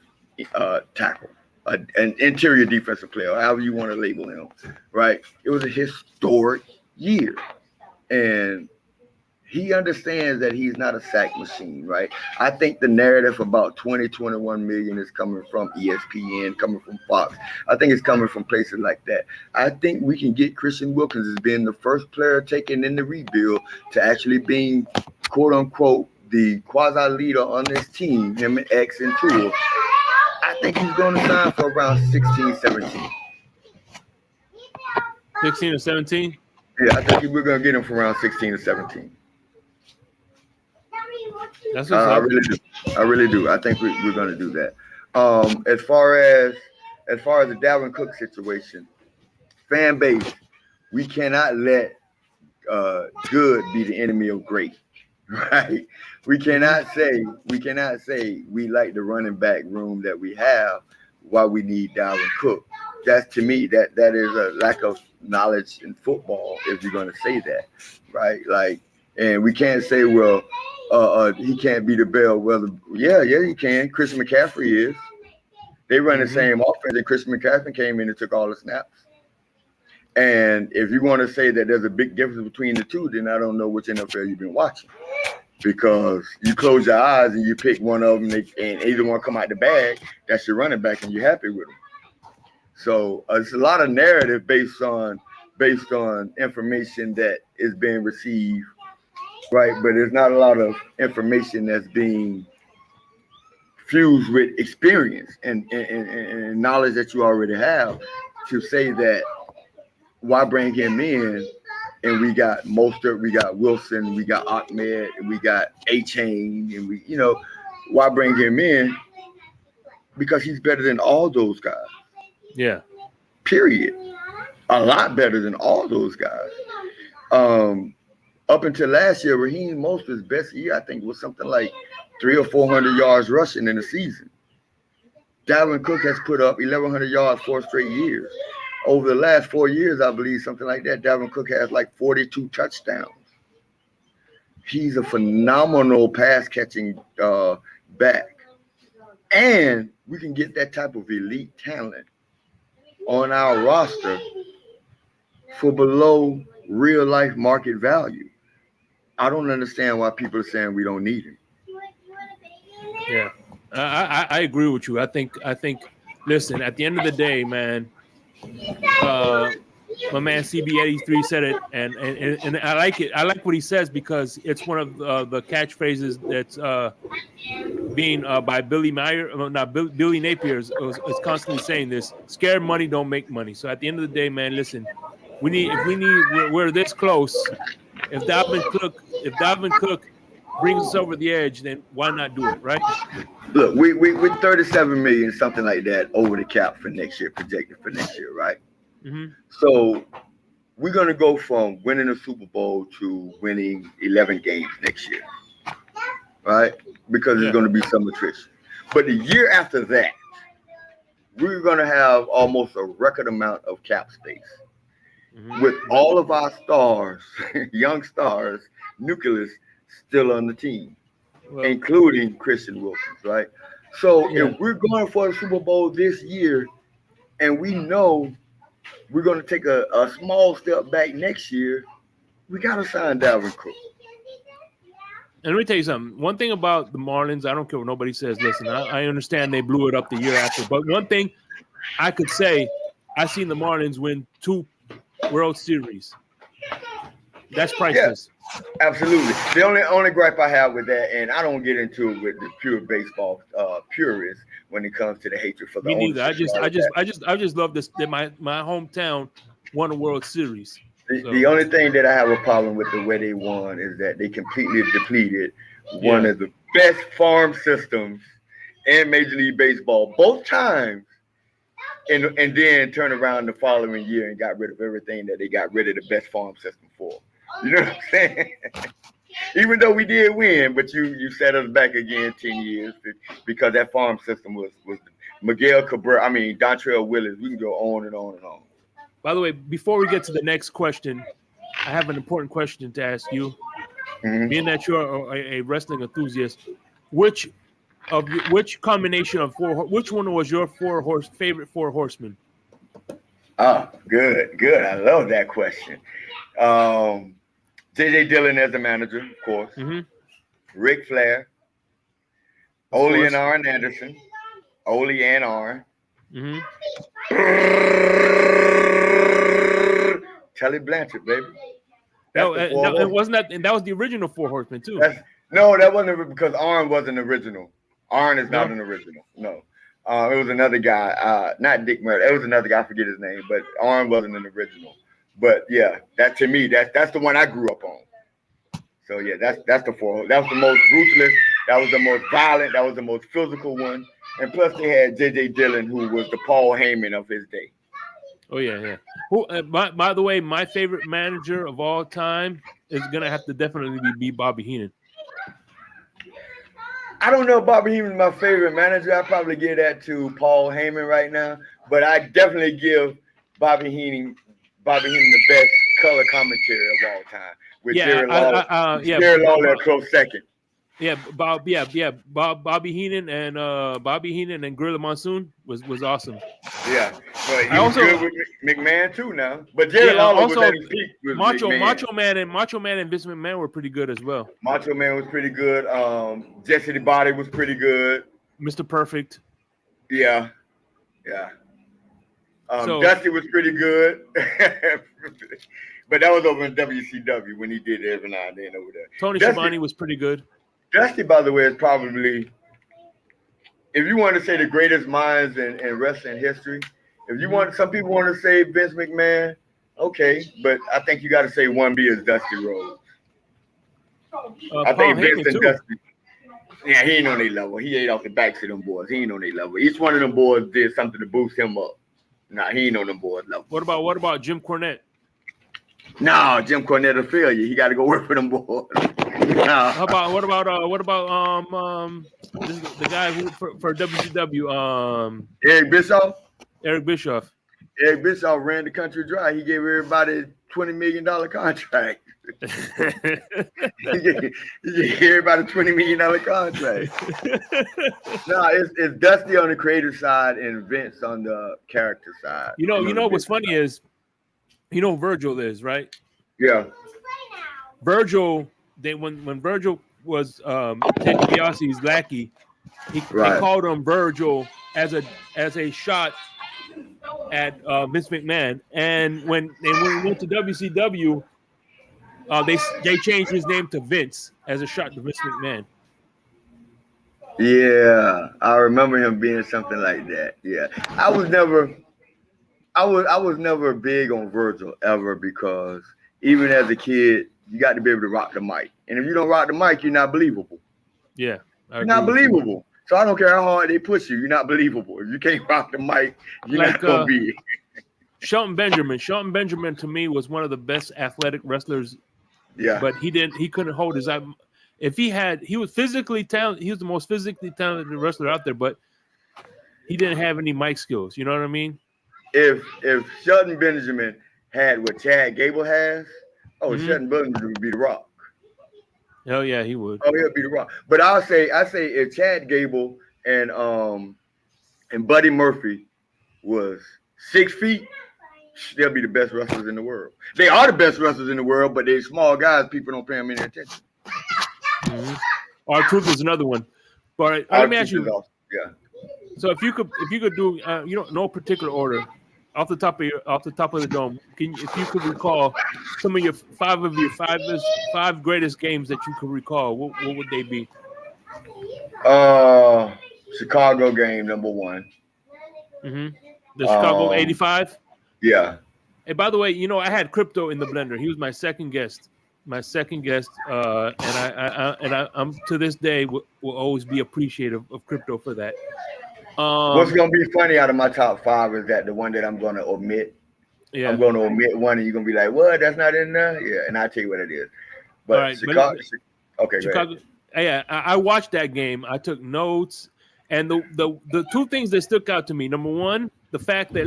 tackle, an interior defensive player, however you want to label him, right? It was a historic year. And he understands that he's not a sack machine, right? I think the narrative about 21 million is coming from ESPN, coming from Fox. I think it's coming from places like that. I think we can get Christian Wilkins as being the first player taken in the rebuild to actually being, quote unquote, the quasi leader on this team, him and X and Tua. I think he's going to sign for around 16, 17. 16 or 17? Yeah, I think we're going to get him for around 16 or 17. That's I really do. I think we're going to do that. As far as the Dalvin Cook situation, fan base, we cannot let good be the enemy of great, right? We cannot say we like the running back room that we have while we need Dalvin Cook. That's, to me, that is a lack of knowledge in football if you're going to say that, right? Like, and we can't say, well, he can't be the bellwether. Yeah, he can. Christian McCaffrey is. They run the same offense, and Christian McCaffrey came in and took all the snaps. And if you want to say that there's a big difference between the two, then I don't know which NFL you've been watching. Because you close your eyes and you pick one of them, and either one come out the bag, that's your running back, and you're happy with them. So it's a lot of narrative based on information that is being received, right? But there's not a lot of information that's being fused with experience and knowledge that you already have to say that why bring him in? And we got Mostert, we got Wilson, we got Ahmed, and we got A-Chain, and we, why bring him in? Because he's better than all those guys. Yeah. Period. A lot better than all those guys. up until last year, Raheem Mostert's best year, I think, was something like 300 or 400 yards rushing in the season. Dalvin Cook has put up 1,100 yards 4 straight years. Over the last 4 years, I believe, something like that, Dalvin Cook has like 42 touchdowns. He's a phenomenal pass-catching back. And we can get that type of elite talent on our roster for below real-life market value. I don't understand why people are saying we don't need him. Yeah, I agree with you. I think. Listen, at the end of the day, man, my man CB83 said it, and I like it. I like what he says because it's one of the catchphrases that's being by Billy Meyer, not Billy Napier is constantly saying this. Scared money don't make money. So at the end of the day, man, listen, we're this close. If Dalvin Cook brings us over the edge, then why not do it, right? Look, we 37 million, something like that, over the cap for next year, projected for next year, right? Mm-hmm. So we're gonna go from winning a Super Bowl to winning 11 games next year, right? Because there's gonna be some attrition. But the year after that, we're gonna have almost a record amount of cap space. Mm-hmm. With all of our stars, young stars, nucleus still on the team, including Christian Wilkins, right? So if we're going for a Super Bowl this year, and we know we're going to take a small step back next year, we got to sign Dalvin Cook. And let me tell you something. One thing about the Marlins, I don't care what nobody says. Listen, I understand they blew it up the year after, but one thing I could say, I've seen the Marlins win 2 World Series. That's priceless. Yeah, absolutely. The only gripe I have with that, and I don't get into it with the pure baseball purists when it comes to the hatred for the Me neither. I just love this that my hometown won a World Series. The only thing that I have a problem with the way they won is that they completely depleted one of the best farm systems in Major League Baseball both times. And then turn around the following year and got rid of everything that they got rid of the best farm system for. You know what I'm saying? Even though we did win, but you set us back again 10 years because that farm system was Miguel Cabrera. I mean, Dontrell Willis. We can go on and on and on. By the way, before we get to the next question, I have an important question to ask you. Mm-hmm. Being that you're a wrestling enthusiast, which combination of which one was your favorite 4 horsemen? Oh, good. I love that question. J.J. Dillon as the manager, of course. Mm-hmm. Ric Flair. Ole and Arn Anderson. Ole and Arn. Mm-hmm. Telly Blanchard, baby. It wasn't that, and that was the original 4 horsemen too. No, that wasn't because Arn wasn't original. Arn is not an original. No. It was another guy, not Dick Murray. It was another guy, I forget his name, but Arn wasn't an original. But yeah, that to me, that's the one I grew up on. So yeah, that's the 4. That was the most ruthless. That was the most violent. That was the most physical one. And plus, they had J.J. Dillon, who was the Paul Heyman of his day. Oh yeah. Who? By the way, my favorite manager of all time is gonna have to definitely be Bobby Heenan. I don't know if Bobby Heenan is my favorite manager. I probably give that to Paul Heyman right now, but I definitely give Bobby Heenan the best color commentary of all time. With Jerry Lawler a close second. Bobby Heenan and Gorilla Monsoon was awesome. Yeah, but he was good with McMahon too now. But Jerry Lawler was at his peak with Macho Man and Vince McMahon were pretty good as well. Macho Man was pretty good. Jesse the Body was pretty good. Mr. Perfect. Yeah. Dusty was pretty good. But that was over in WCW when he did it every now and then over there. Tony Schiavone was pretty good. Dusty, by the way, is probably, if you want to say the greatest minds in wrestling history, if you want, some people want to say Vince McMahon, okay, but I think you got to say 1B is Dusty Rhodes. I think Vince and Dusty, yeah, he ain't on their level. He ate off the backs of them boys. He ain't on their level. Each one of them boys did something to boost him up. Nah, he ain't on them boys level. What about Jim Cornette? No, Jim Cornette a failure. He got to go work for them boys. No. What about the guy who for WCW Eric Bischoff? Eric Bischoff. Eric Bischoff ran the country dry. He gave everybody $20 million contract. he gave everybody $20 million contract. No, it's Dusty on the creative side and Vince on the character side. You know what's funny is, Virgil is, right? Yeah. Virgil, when Virgil was Ted DiBiase's lackey, they called him Virgil as a shot at Vince McMahon, and when he went to WCW, they changed his name to Vince as a shot to Vince McMahon. Yeah, I remember him being something like that. Yeah, I was never big on Virgil ever, because even as a kid, you got to be able to rock the mic, and if you don't rock the mic, you're not believable. Yeah, you're not believable. So I don't care how hard they push you, you're not believable. If you can't rock the mic, you're not gonna be. Shelton Benjamin. Shelton Benjamin to me was one of the best athletic wrestlers. Yeah, but he couldn't hold his eye. If he was physically talented, he was the most physically talented wrestler out there, but he didn't have any mic skills. You know what I mean? If Shelton Benjamin had what Chad Gable has, Shelton Benjamin would be the Rock. Hell yeah, he would. Oh, he'll be the Rock. But I say if Chad Gable and Buddy Murphy was 6 feet, they'll be the best wrestlers in the world. They are the best wrestlers in the world, but they're small guys. People don't pay them any attention. Mm-hmm. R-Truth is another one. But let me ask you. Yeah. So if you could do no particular order, off the top of the dome, if you could recall some of your five greatest games that you could recall, what would they be? Chicago game number 1. Mm-hmm. The Chicago '85. Yeah. Hey, by the way, I had Crypto in the blender. He was my second guest. And I'm to this day will always be appreciative of Crypto for that. What's gonna be funny out of my top 5 is that the one that I'm gonna omit. Yeah. I'm gonna omit one, and you're gonna be like, "What? That's not in there." Yeah, and I'll tell you what it is. But right, Chicago. Okay, Chicago. Yeah, I watched that game. I took notes, and the two things that stuck out to me. Number one, the fact that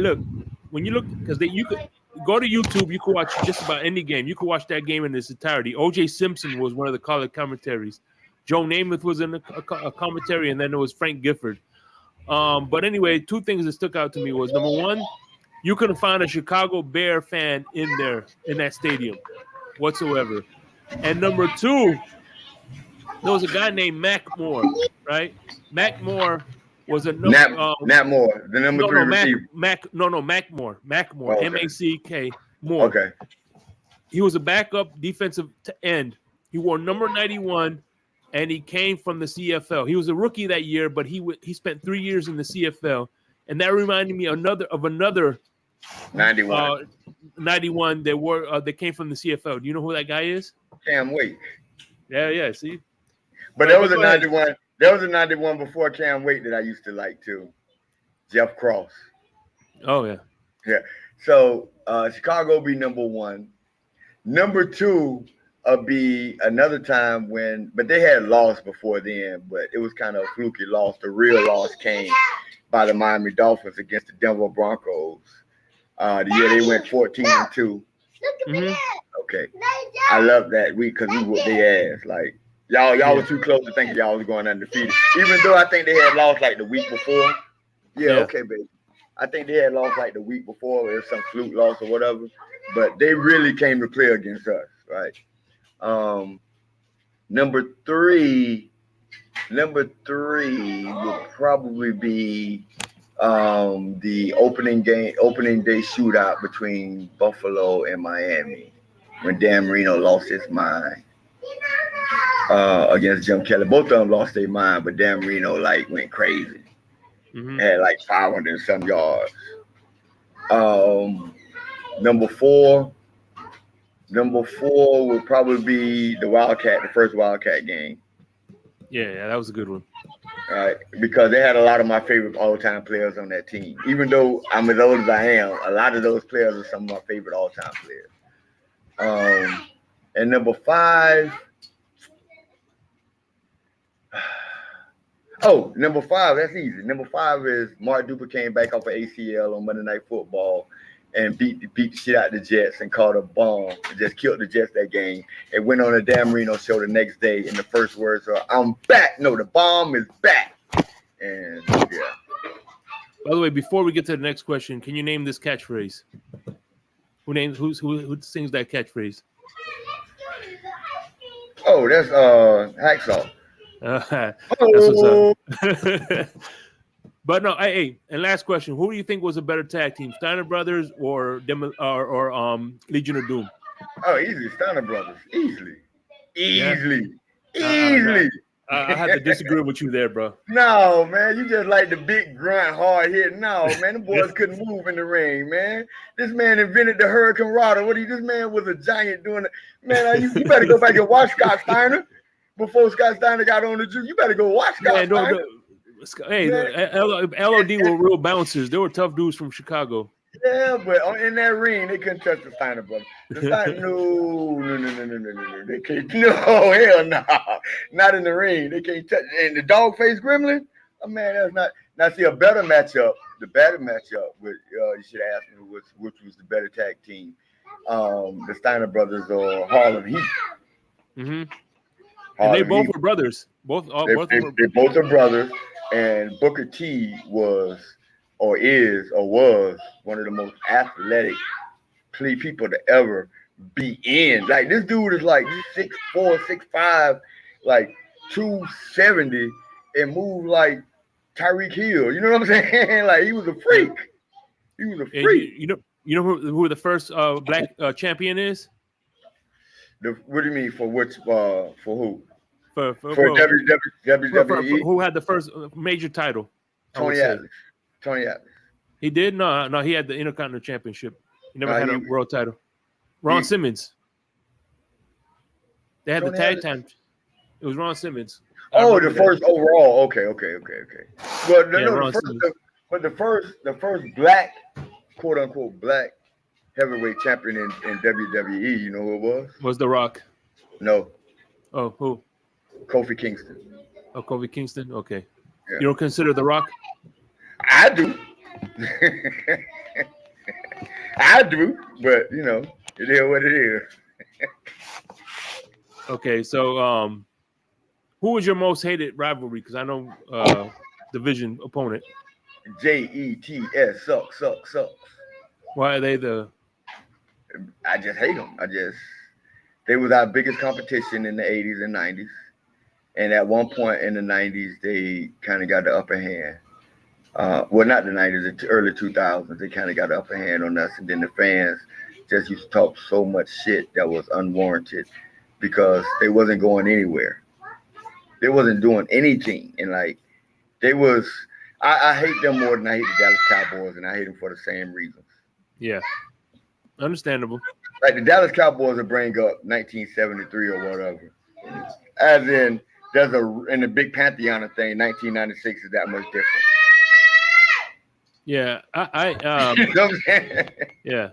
when you look, because you could go to YouTube, you could watch just about any game. You could watch that game in its entirety. O.J. Simpson was one of the color commentaries. Joe Namath was in a commentary, and then there was Frank Gifford. But anyway, two things that stuck out to me was, number one, you couldn't find a Chicago Bear fan in that stadium whatsoever. And number two, there was a guy named Mac Moore, right? Mac Moore was a Nat Moore, the number 3 receiver. Mac Moore, okay. M-A-C-K Moore. Okay. He was a backup defensive end. He wore number 91. And he came from the CFL. He was a rookie that year, but he spent 3 years in the CFL, and that reminded me of another 91. 91 that came from the CFL. Do you know who that guy is? Cam Wake. Yeah. See, but there was a 91. There was a 91 before Cam Wake that I used to like too. Jeff Cross. Oh yeah. Yeah. So Chicago be number 1. Number 2. Be another time but they had lost before then, but it was kind of a fluky loss. The real loss came by the Miami Dolphins against the Denver Broncos. The year they went 14-2. Mm-hmm. Okay, I love that week because we whooped their ass. Like y'all was too close to think y'all was going undefeated, even though I think they had lost like the week before. Yeah. Okay, baby. I think they had lost like the week before, or some fluke loss or whatever. But they really came to play against us, right? Number three would probably be the opening day shootout between Buffalo and Miami when Dan Marino lost his mind against Jim Kelly. Both of them lost their mind, but Dan Marino went crazy. Mm-hmm. Had 500 and some yards. Number four would probably be the first Wildcat game. Yeah, that was a good one. Right, because they had a lot of my favorite all-time players on that team. Even though I'm as old as I am, a lot of those players are some of my favorite all-time players. And number 5. Oh, number 5, that's easy. Number 5 is Mark Duper came back off of ACL on Monday Night Football and beat the shit out of the Jets and caught a bomb and just killed the Jets that game and went on a Dan Marino show the next day and the first words are, I'm back. No, the bomb is back. And yeah. By the way, before we get to the next question, can you name this catchphrase? Who sings that catchphrase? Oh, that's Hacksaw. That's what's up. But no, hey, and last question: who do you think was a better tag team, Steiner Brothers or Legion of Doom? Oh, easy, Steiner Brothers, easily. I had to disagree with you there, bro. No, man, you just like the big grunt, hard hit. No, man, the boys couldn't move in the ring, man. This man invented the Hurricane Rada. This man was a giant doing it. Man, you better go back and watch Scott Steiner before Scott Steiner got on the juice. You better go watch Scott Steiner. Hey, LOD were real bouncers. They were tough dudes from Chicago. Yeah, but in that ring, they couldn't touch the Steiner brothers. No. They can't. No, hell no. Not in the ring. They can't touch. And the dog face gremlin, oh man, that's not. Now see a better matchup. The better matchup with you should ask me which was the better tag team. The Steiner brothers or Harlem Heat. Mm-hmm. And they both were brothers. They both are brothers. And Booker T was one of the most athletic people to ever be in. Like this dude is like 6'4", 6'5", like 270, and move like Tyreek Hill. You know what I'm saying? Like he was a freak. You know who the first black champion is? What do you mean for which? For who? For WWE. Who had the first major title? Tony Atlas. He did? No, he had the Intercontinental Championship. He never had a world title. Ron Simmons. They had Tony the tag Atlas. Time. It was Ron Simmons. Oh, the first overall. Okay. But the first black, quote unquote, black heavyweight champion in WWE, you know who it was? Was The Rock. No. Oh, who? Kofi Kingston. Oh, Kofi Kingston? Okay. Yeah. You don't consider The Rock? I do. I do, but it is what it is. Okay, so who was your most hated rivalry? Because I know division opponent. JETS sucks. Why are they the? I just hate them. They was our biggest competition in the 80s and 90s. And at one point in the 90s, they kind of got the upper hand. Well, not the 90s, the early 2000s. They kind of got the upper hand on us. And then the fans just used to talk so much shit that was unwarranted because they wasn't going anywhere. They wasn't doing anything. And like, I hate them more than I hate the Dallas Cowboys, and I hate them for the same reasons. Yeah. Understandable. Like the Dallas Cowboys will bring up 1973 or whatever. As in, in the big Pantheon of thing, 1996 is that much different. Yeah, you know what I'm saying? Yeah,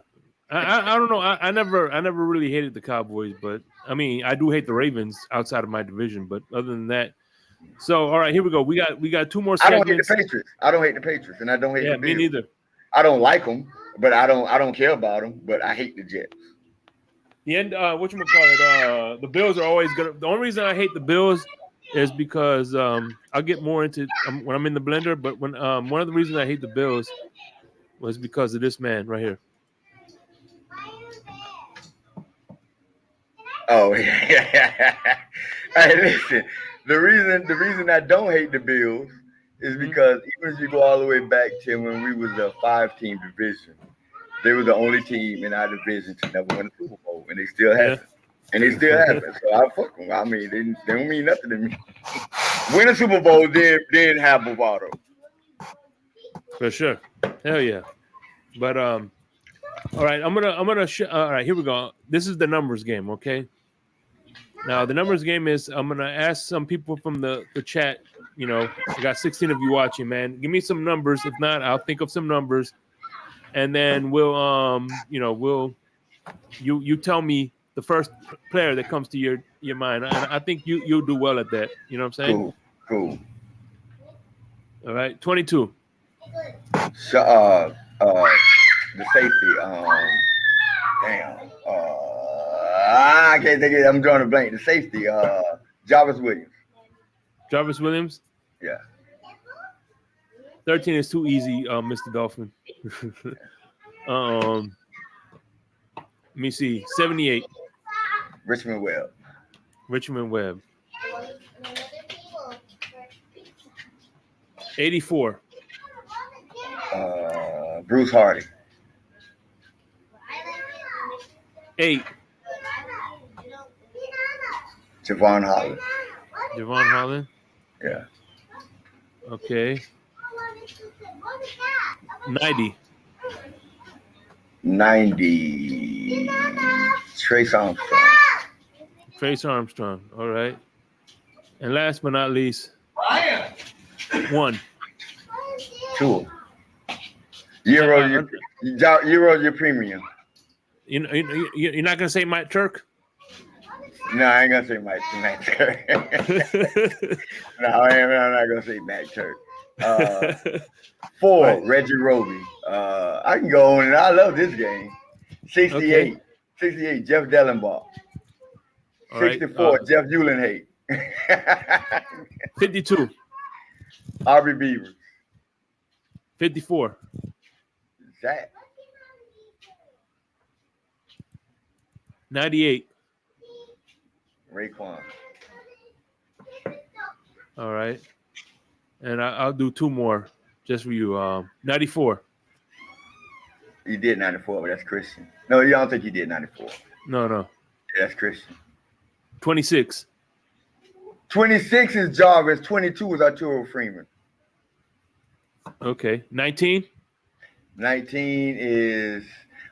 I don't know. I never really hated the Cowboys, but I mean, I do hate the Ravens outside of my division. But other than that, so all right, here we go. We got two more segments. I don't hate the Patriots, and I don't hate the Bills. Me neither. I don't like them, but I don't care about them. But I hate the Jets. The end. Whatchamacallit, the Bills are always good. The only reason I hate the Bills is because I'll get more into when I'm in the blender. But when one of the reasons I hate the Bills was because of this man right here. Oh yeah. Hey, listen. The reason I don't hate the Bills is because even if you go all the way back to when we was a 5-team division, they were the only team in our division to never win a Super Bowl, and they still haven't. And they still haven't. So I fuck them. I mean, they don't mean nothing to me. Win a Super Bowl, then have Bovado. For sure. Hell yeah. But all right, all right, here we go. This is the numbers game, okay? Now the numbers game is I'm gonna ask some people from the chat. I got 16 of you watching, man. Give me some numbers. If not, I'll think of some numbers, and then we'll You tell me the first player that comes to your mind, and I think you'll do well at that. You know what I'm saying? Cool. All right, 22. So, the safety. Damn. I can't think of it. I'm drawing a blank. The safety. Jarvis Williams. Jarvis Williams. Yeah. 13 is too easy, Mr. Dolphin. Let me see. 78. Richmond Webb. Richmond Webb. 84. Bruce Hardy. 8. Javon Holland. Javon Holland. Yeah. Okay. 90. 90. Trace Armstrong. Trace Armstrong. All right. And last but not least, 1. Two. Euro your premium. You're not gonna say Mike Turk? No, I ain't gonna say Matt Turk. No, I'm not gonna say Matt Turk. 4, right. Reggie Roby. I can go on, and I love this game. 68. Okay. 68, Jeff Dellenbaugh. 64, right. Jeff Eulenhake. 52. Aubrey Beavers. 54. Zach. 98. Raekwon. All right. And I'll do 2 more just for you. 94. You did 94, but that's Christian. No, you don't think you did 94. No. Yeah, that's Christian. 26. 26 is Jarvis. 22 is Arturo Freeman. Okay. 19. 19 is,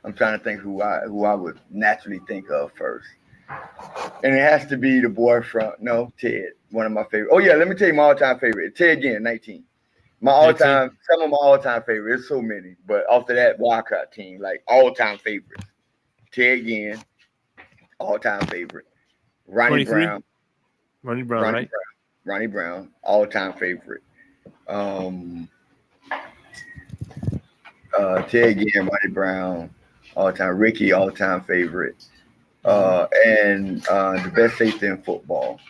I'm trying to think who I would naturally think of first. And it has to be the boy from, Ted, one of my favorite. Oh, yeah, let me tell you my all-time favorite. Ted again, 19. My all-time, some of my all-time favorites. There's so many. But after that, Wildcat team, like all-time favorites. Ted again, all-time favorite. Ronnie 23? Brown. Ronnie Brown, right? Ronnie Brown, all-time favorite. Ted again, Ronnie Brown, all-time. Ricky, all-time favorite. And the best safety in football.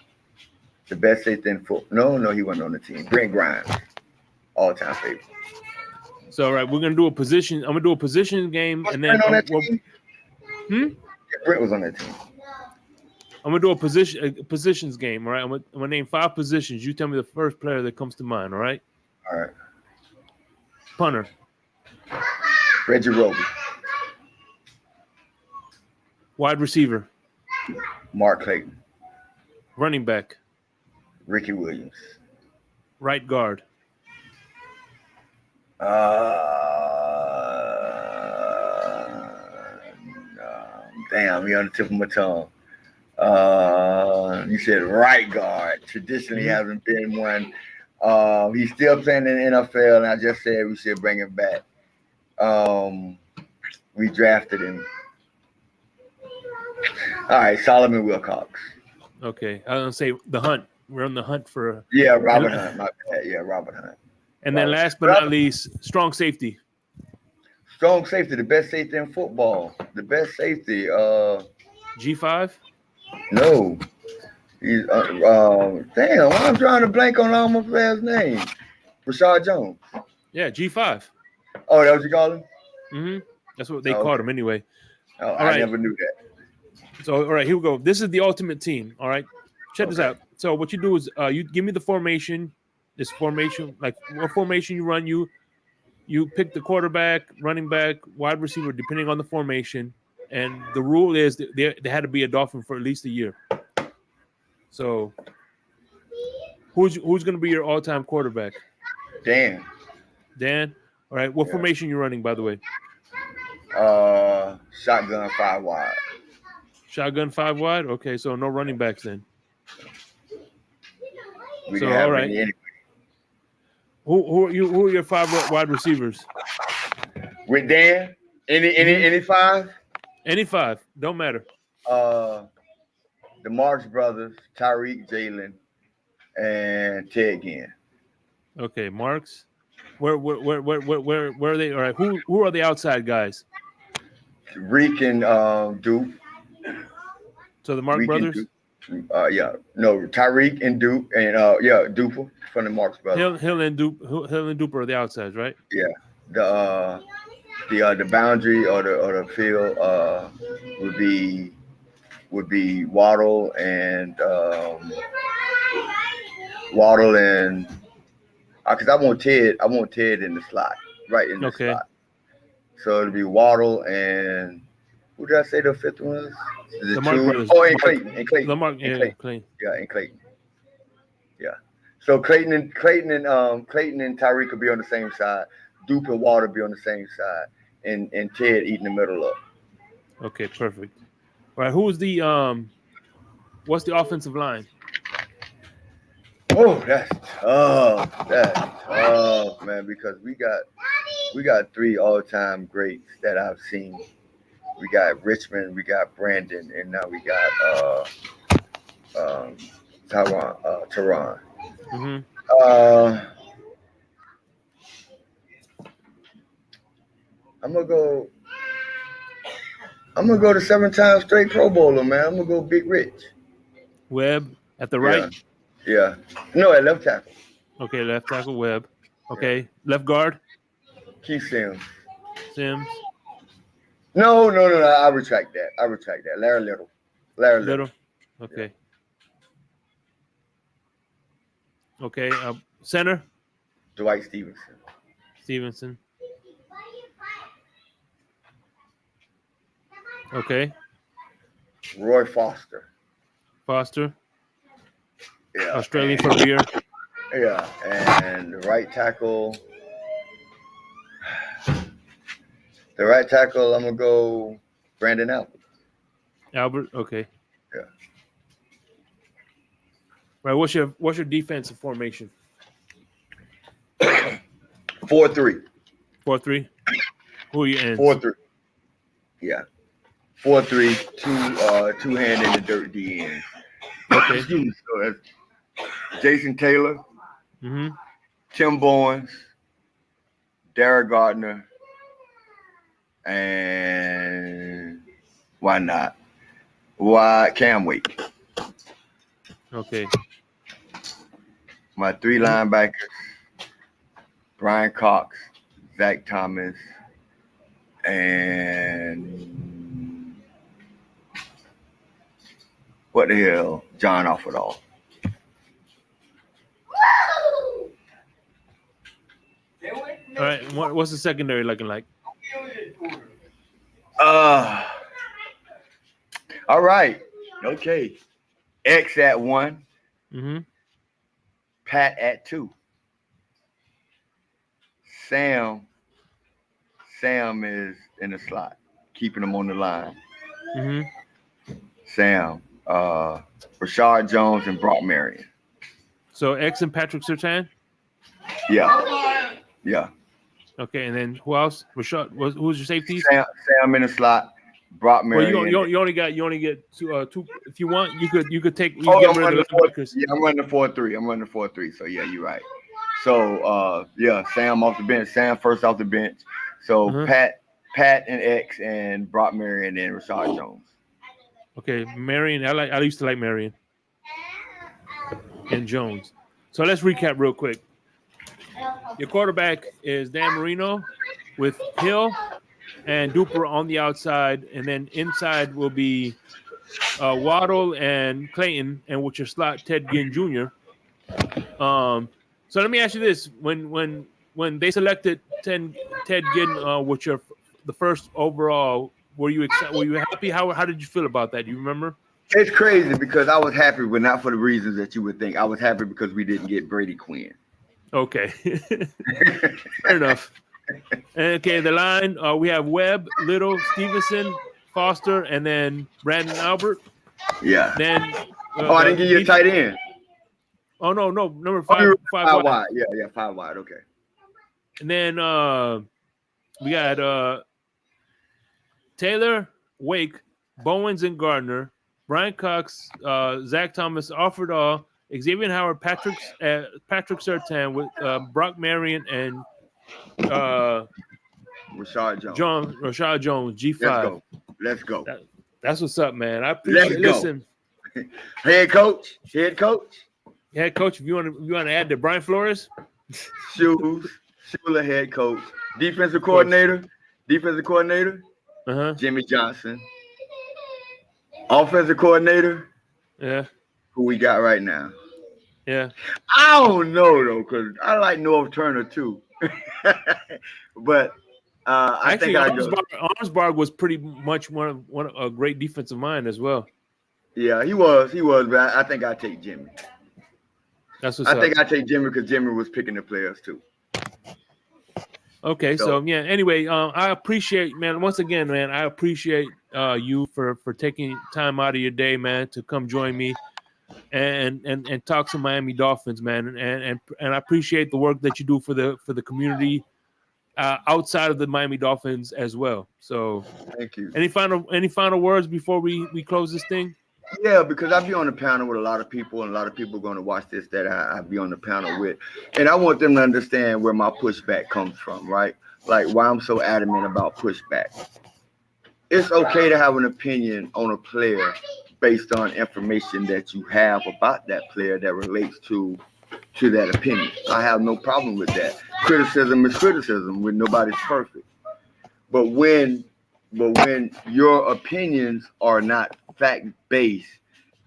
The best safety in football. No, he wasn't on the team. Brent Grimes, all-time favorite. So, all right, we're gonna do a position. I'm gonna do a position game, and then Brent was on that team. I'm gonna do a positions game. All right, I'm gonna name 5 positions. You tell me the first player that comes to mind. All right. All right. Punter. Reggie Roby. Wide receiver. Mark Clayton. Running back. Ricky Williams. Right guard. Damn, you're on the tip of my tongue. You said right guard. Traditionally hasn't been one. He's still playing in the NFL, and I just said we should bring him back. We drafted him. All right, Solomon Wilcox. Okay, I was gonna say the hunt. We're on the hunt for. Robert Hunt. My bad. Yeah, Robert Hunt. And then last but not least, strong safety. Strong safety, the best safety in football. The best safety. G5? No. He's damn, I'm trying to blank on all my players' names. Rashad Jones. Yeah, G5. Oh, that what you call him? Mm-hmm. That's what they called him anyway. Oh, I never knew that. So, all right, here we go. This is the ultimate team. All right. Check this out. So what you do is you give me the formation. This formation, like what formation you run, you pick the quarterback, running back, wide receiver, depending on the formation. And the rule is that they had to be a Dolphin for at least a year. So who's going to be your all-time quarterback? Dan. All right. What formation you running, by the way? Shotgun 5 wide. Shotgun 5 wide? Okay, so no running backs then. We didn't have any anyway. Who are your 5 wide receivers? With Dan? Any 5? Any five, don't matter. The Marx brothers, Tyreek, Jalen, and Ted Ginn. Okay, Marks. Where are they? All right, who are the outside guys? Reek and Duke. So the Mark Reek and brothers, Duke. Yeah. No, Tyreek and Duke and Duper from the Marx brothers. Hill and Duper are the outsides, right? Yeah. The boundary or the field would be Waddle and because I want Ted in the slot, right in the Okay. slot. So it'll be Waddle and who did I say the fifth one was? The Mark brothers. Oh, and Clayton. The Mark, yeah, Clayton. Yeah, and Clayton. Yeah. So Clayton and Tyreek could be on the same side. Duke and Water be on the same side, and Ted eating the middle up. Okay, perfect. All right, who's the what's the offensive line? Oh, that's tough. That's tough, man. Because we got three all-time greats that I've seen. We got Richmond, we got Brandon, and now we got Teron. Mm-hmm. I'm gonna go to 7 times straight Pro Bowler, man. I'm gonna go Big Rich. Webb at the right. Yeah. No, at left tackle. Okay, left tackle Webb. Okay, left guard Keith Sims. Sims. No. I retract that. Larry Little. Little. Okay. Okay. Center Dwight Stevenson. Stevenson. Okay. Roy Foster. Foster. Yeah. Australian for beer. Yeah. And the right tackle. I'm gonna go Brandon Albert. Albert. Okay. Yeah. Right. What's your defensive formation? 4-3. 4-3. Who are you in? 4-3. Yeah. 4-3. Two hand in the dirt D end. Okay. Excuse me. So that's Jason Taylor, Mm-hmm. Tim Bowens, Derek Gardner, and why not? Why Cam Wake? Okay. My three linebackers: Brian Cox, Zach Thomas, and what the hell, John Offerdahl. All right. What's the secondary looking like? All right. Okay. X at 1. Mm-hmm. Pat at 2. Sam is in the slot, keeping him on the line. Mm-hmm. Sam, Rashard Jones, and Brock Marion. So X and Patrick Surtain? Yeah. Okay, and then who else? Rashad. Who's your safeties? Sam in the slot. Brock Marion. Well, you only get two. If you want, you could take. I'm get rid of the linebackers. Yeah, I'm running 4-3. So yeah, you're right. So Sam off the bench. Sam first off the bench. So Pat and X and Brock Marion and Rashad Jones. Okay, Marion. I used to like Marion and Jones. So let's recap real quick. Your quarterback is Dan Marino with Hill and Duper on the outside, and then inside will be Waddle and Clayton, and with your slot Ted Ginn Jr. So let me ask you this: when they selected Ted Ginn with the first overall, were you excited? Were you happy? How did you feel about that? Do you remember? It's crazy because I was happy, but not for the reasons that you would think. I was happy because we didn't get Brady Quinn. Okay, fair enough. Okay, the line we have Webb, Little, Stevenson, Foster, and then Brandon Albert. Yeah. Then I didn't give you a tight end. Oh no, number 5 wide. Yeah, 5 wide. Okay. And then we got Taylor, Wake, Bowens and Gardner, Brian Cox, Zach Thomas, Alfred All, Xavier Howard, Patrick Surtain with Brock Marion and Rashad Jones, G5. Let's go. That's what's up, man. I appreciate. Listen, head coach. Head coach. If you want to add to Brian Flores, Shula head coach, defensive coordinator, Jimmy Johnson, offensive coordinator. Yeah. Who we got right now? Yeah. I don't know though, because I like North Turner too. But I think Armsbarg was pretty much one of a great defensive mind as well. Yeah, he was, but I think I take Jimmy. That's what's up. I think I take Jimmy because Jimmy was picking the players too. Okay, so yeah. Anyway, I appreciate, man. Once again, man, I appreciate you for taking time out of your day, man, to come join me and talk some Miami Dolphins, man. And I appreciate the work that you do for the community outside of the Miami Dolphins as well. So thank you. Any final words before we close this thing? Yeah, because I'll be on the panel with a lot of people, and a lot of people are going to watch this that I'll be on the panel with. And I want them to understand where my pushback comes from, right? Like why I'm so adamant about pushback. It's okay to have an opinion on a player based on information that you have about that player that relates to that opinion. I have no problem with that. Criticism is criticism when nobody's perfect. But when your opinions are not fact-based,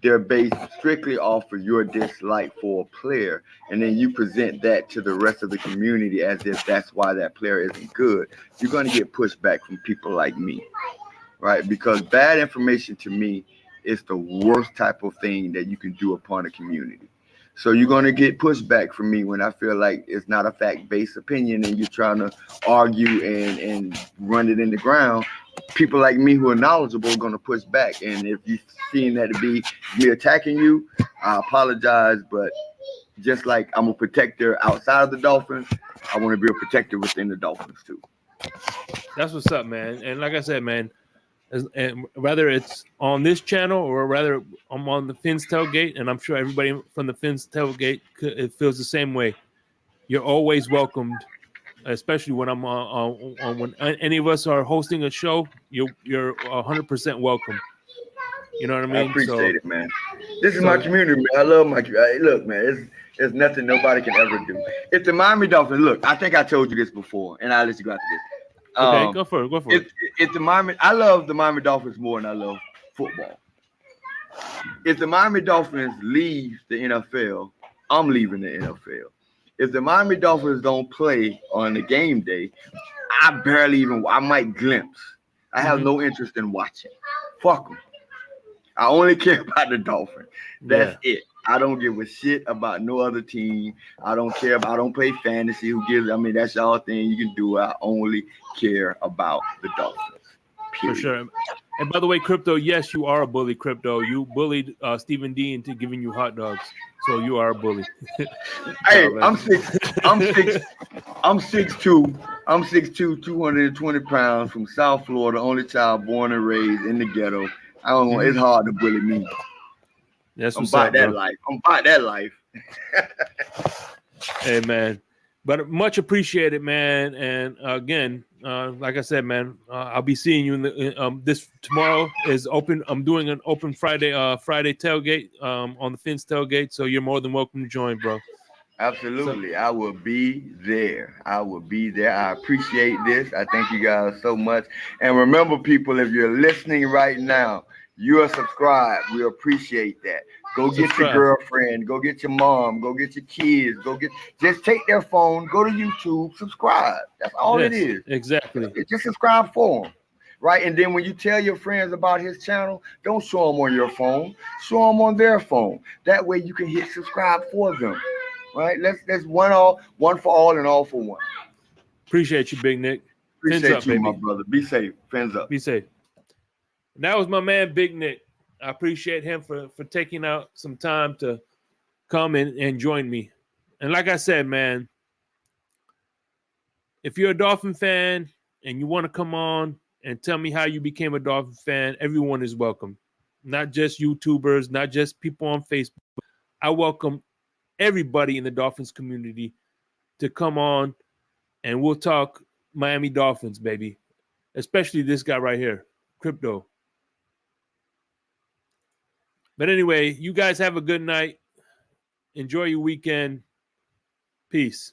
they're based strictly off of your dislike for a player, and then you present that to the rest of the community as if that's why that player isn't good, you're going to get pushback from people like me, right? Because bad information to me is the worst type of thing that you can do upon a community. So you're going to get pushback from me when I feel like it's not a fact-based opinion and you're trying to argue and run it in the ground. People like me who are knowledgeable are going to push back. And if you're seeing that to be me attacking you, I apologize. But just like I'm a protector outside of the Dolphins, I want to be a protector within the Dolphins too. That's what's up, man. And like I said, man, and whether it's on this channel or rather I'm on the Fins Tailgate, and I'm sure everybody from the Fins Tailgate it feels the same way. You're always welcomed, especially when I'm on when any of us are hosting a show. You're 100% welcome. You know what I mean? I appreciate it, man. This is my community, man. I love my community. Look, man, it's nothing nobody can ever do. If the Miami Dolphins, look, I think I told you this before, and I'll let you go after this. Okay, go for it. If the Miami, I love the Miami Dolphins more than I love football. If the Miami Dolphins leave the NFL, I'm leaving the NFL. If the Miami Dolphins don't play on the game day, I might glimpse. I have no interest in watching. Fuck them. I only care about the Dolphins. That's it. I don't give a shit about no other team. I don't play fantasy. That's y'all thing. You can do it. I only care about the Dolphins. Period. For sure. And by the way, Crypto, yes, you are a bully, Crypto. You bullied Stephen D into giving you hot dogs. So you are a bully. Hey, I'm 6'2", 220 pounds from South Florida, only child born and raised in the ghetto. I don't know. It's hard to bully me. That's I'm about that life. I'm about that life. Hey, man. But much appreciated, man. And again, like I said, man, I'll be seeing you in this tomorrow is open. I'm doing an open Friday tailgate on the Fins Tailgate. So you're more than welcome to join, bro. Absolutely. I will be there. I appreciate this. I thank you guys so much. And remember, people, if you're listening right now, you are subscribed. We appreciate that. Go get your girlfriend. Go get your mom. Go get your kids. Just take their phone. Go to YouTube. Subscribe. That's all it is. Exactly. Just subscribe for them. Right? And then when you tell your friends about his channel, don't show them on your phone. Show them on their phone. That way you can hit subscribe for them. Right? Let's one for all and all for one. Appreciate you, Big Nick. Appreciate you, my brother. Be safe. Fins up. Be safe. And that was my man, Big Nick. I appreciate him for taking out some time to come and join me. And like I said, man, if you're a Dolphin fan and you want to come on and tell me how you became a Dolphin fan. Everyone is welcome, not just YouTubers, not just people on Facebook. I welcome everybody in the Dolphins community to come on, and we'll talk Miami Dolphins, baby. Especially this guy right here, Crypto. But anyway, you guys have a good night. Enjoy your weekend. Peace.